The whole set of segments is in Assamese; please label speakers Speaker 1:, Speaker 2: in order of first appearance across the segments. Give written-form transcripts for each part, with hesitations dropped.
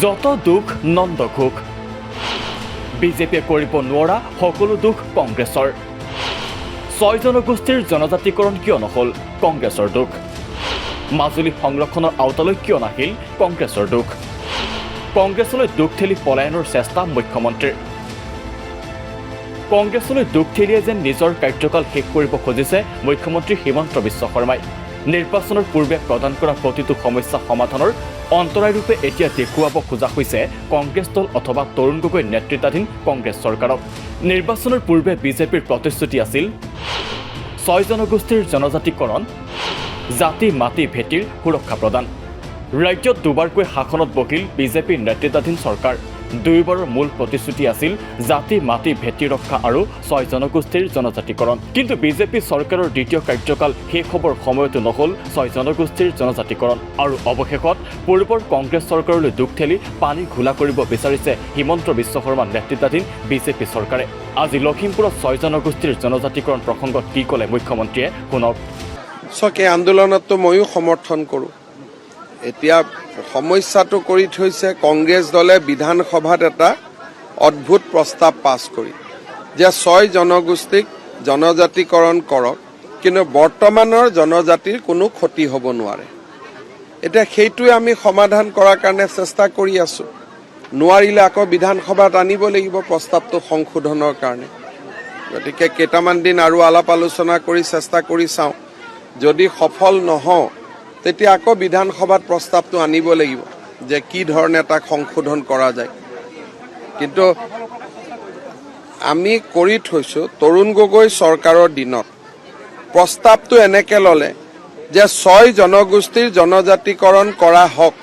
Speaker 1: যত দুখ নন্দ ঘোষ বিজেপিয়ে কৰিব নোৱাৰা সকলো দুখ কংগ্ৰেছৰ 6 জনগোষ্ঠীৰ জনজাতিকৰণ কিয় নহল কংগ্ৰেছৰ দুখ মাজুলী সংৰক্ষণৰ আওতালৈ কিয় নাহিল কংগ্ৰেছৰ দুখ কংগ্ৰেছলৈ দুখ ঠেলি পলায়নৰ চেষ্টা মুখ্যমন্ত্ৰীৰ কংগ্ৰেছলৈ দুখ ঠেলিয়ে যেন নিজৰ কাৰ্যকাল শেষ কৰিব খুজিছে মুখ্যমন্ত্ৰী হিমন্ত বিশ্ব শৰ্মাই নিৰ্বাচনৰ পূৰ্বে প্ৰদান কৰা প্ৰতিটো সমস্যা সমাধানৰ অন্তৰায়ৰূপে এতিয়া দেখুৱাব খোজা হৈছে কংগ্ৰেছ দল অথবা তৰুণ গগৈ নেতৃত্বাধীন কংগ্ৰেছ চৰকাৰক নিৰ্বাচনৰ পূৰ্বে বিজেপিৰ প্ৰতিশ্ৰুতি আছিল 6 জনগোষ্ঠীৰ জনজাতিকৰণ জাতি মাটি ভেটিৰ সুৰক্ষা প্ৰদান ৰাজ্যত দুবাৰকৈ শাসনত বহিল বিজেপিৰ নেতৃত্বাধীন চৰকাৰ দুইবাৰৰ মূল প্ৰতিশ্ৰুতি আছিল জাতি মাটি ভেটি ৰক্ষা আৰু 6 জনগোষ্ঠীৰ জনজাতিকৰণ কিন্তু বিজেপি চৰকাৰৰ দ্বিতীয় কাৰ্যকাল শেষ হ'বৰ সময়তো নহল 6 জনগোষ্ঠীৰ জনজাতিকৰণ আৰু অৱশেষত পূৰ্বৰ কংগ্ৰেছ চৰকাৰলৈ দুখ ঠেলি পানী ঘোলা কৰিব বিচাৰিছে হিমন্ত বিশ্ব শৰ্মাৰ নেতৃত্বাধীন বিজেপি চৰকাৰে আজি লখিমপুৰত 6 জনগোষ্ঠীৰ জনজাতিকৰণ প্ৰসংগত কি ক'লে মুখ্যমন্ত্ৰীয়ে শুনক
Speaker 2: সকে আন্দোলনতো ময়ো সমৰ্থন কৰোঁ এতিয়া সমস্যাটো কৰি থৈছে কংগ্ৰেছ দলে বিধানসভাত এটা অদ্ভুত প্ৰস্তাৱ পাছ কৰি যে 6 জনগোষ্ঠীক জনজাতিকৰণ কৰক কিন্তু বৰ্তমানৰ জনজাতিৰ কোনো ক্ষতি হ'ব নোৱাৰে এতিয়া সেইটোৱে আমি সমাধান কৰাৰ কাৰণে চেষ্টা কৰি আছো নোৱাৰিলে আকৌ বিধানসভাত আনিব লাগিব প্ৰস্তাৱটো সংশোধনৰ কাৰণে গতিকে কেইটামান দিন আৰু আলাপ আলোচনা কৰি চেষ্টা কৰি চাওঁ যদি সফল নহওঁ তেতিয়া আকৌ বিধানসভাত প্ৰস্তাৱটো আনিব লাগিব যে কি ধৰণে তাক সংশোধন কৰা যায় কিন্তু আমি কৰি থৈছো তৰুণ গগৈ চৰকাৰৰ দিনত প্ৰস্তাৱটো এনেকে ললে যে 6 জনগোষ্ঠীৰ জনজাতিকৰণ কৰা হওক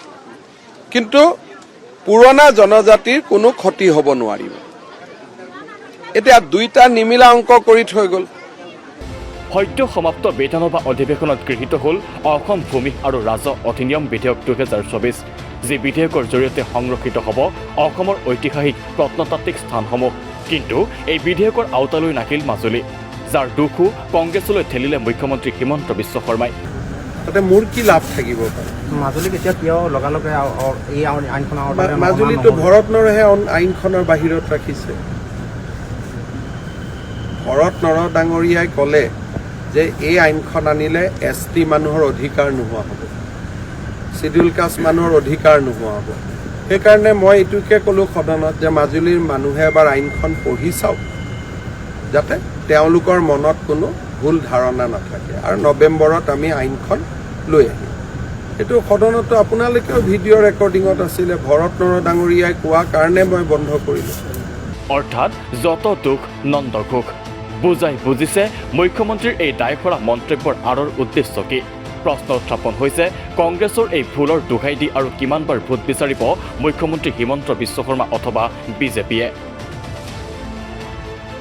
Speaker 2: কিন্তু পুৰণা জনজাতিৰ কোনো ক্ষতি হ'ব নোৱাৰিব এতিয়া দুইটা নিমিলা অংক কৰি থৈ গ'ল
Speaker 1: সদ্য সমাপ্ত বিধানসভা অধিৱেশনত গৃহীত হ'ল অসম ভূমি আৰু ৰাজহ অধিনিয়ম বিধেয়ক 2024 যি বিধেয়কৰ জৰিয়তে সংৰক্ষিত হ'ব অসমৰ ঐতিহাসিক প্ৰত্নতাত্ত্বিক স্থানসমূহ কিন্তু এই বিধেয়কৰ আওতালৈ নাহিল মাজুলী যাৰ দুখো কংগ্ৰেছলৈ ঠেলিলে মুখ্যমন্ত্ৰী হিমন্ত বিশ্ব শৰ্মাই
Speaker 2: তাতে মোৰ কি লাভ থাকিব
Speaker 3: মাজুলীক এতিয়া কিয় লগালগে এই আইনখন
Speaker 2: মাজুলীটো ভৰত নৰহে আইনখনৰ বাহিৰত ৰাখিছে ভৰত নৰ ডাঙৰীয়াই ক'লে যে এই আইনখন আনিলে এছটি মানুহৰ অধিকাৰ নোহোৱা হ'ব শিডিউল কাষ্ট মানুহৰ অধিকাৰ নোহোৱা হ'ব সেইকাৰণে মই এইটোকে ক'লোঁ সদনত যে মাজুলীৰ মানুহে এবাৰ আইনখন পঢ়ি চাওক যাতে তেওঁলোকৰ মনত কোনো ভুল ধাৰণা নাথাকে আৰু নৱেম্বৰত আমি আইনখন লৈ আহিম এইটো সদনতো আপোনালোকেও ভিডিঅ' ৰেকৰ্ডিঙত আছিলে ভৰত নৰ ডাঙৰীয়াই কোৱা কাৰণে মই বন্ধ কৰিলোঁ
Speaker 1: অৰ্থাৎ যত দুখ নন্দ ঘোষ বুজাই বুজিছে মুখ্যমন্ত্ৰীৰ এই দায়খৰা মন্তব্যৰ আঁৰৰ উদ্দেশ্য কি প্ৰশ্ন উত্থাপন হৈছে কংগ্ৰেছৰ এই ভুলৰ দোহাই দি আৰু কিমানবাৰ ভোট বিচাৰিব মুখ্যমন্ত্ৰী হিমন্ত বিশ্ব শৰ্মা অথবা বিজেপিয়ে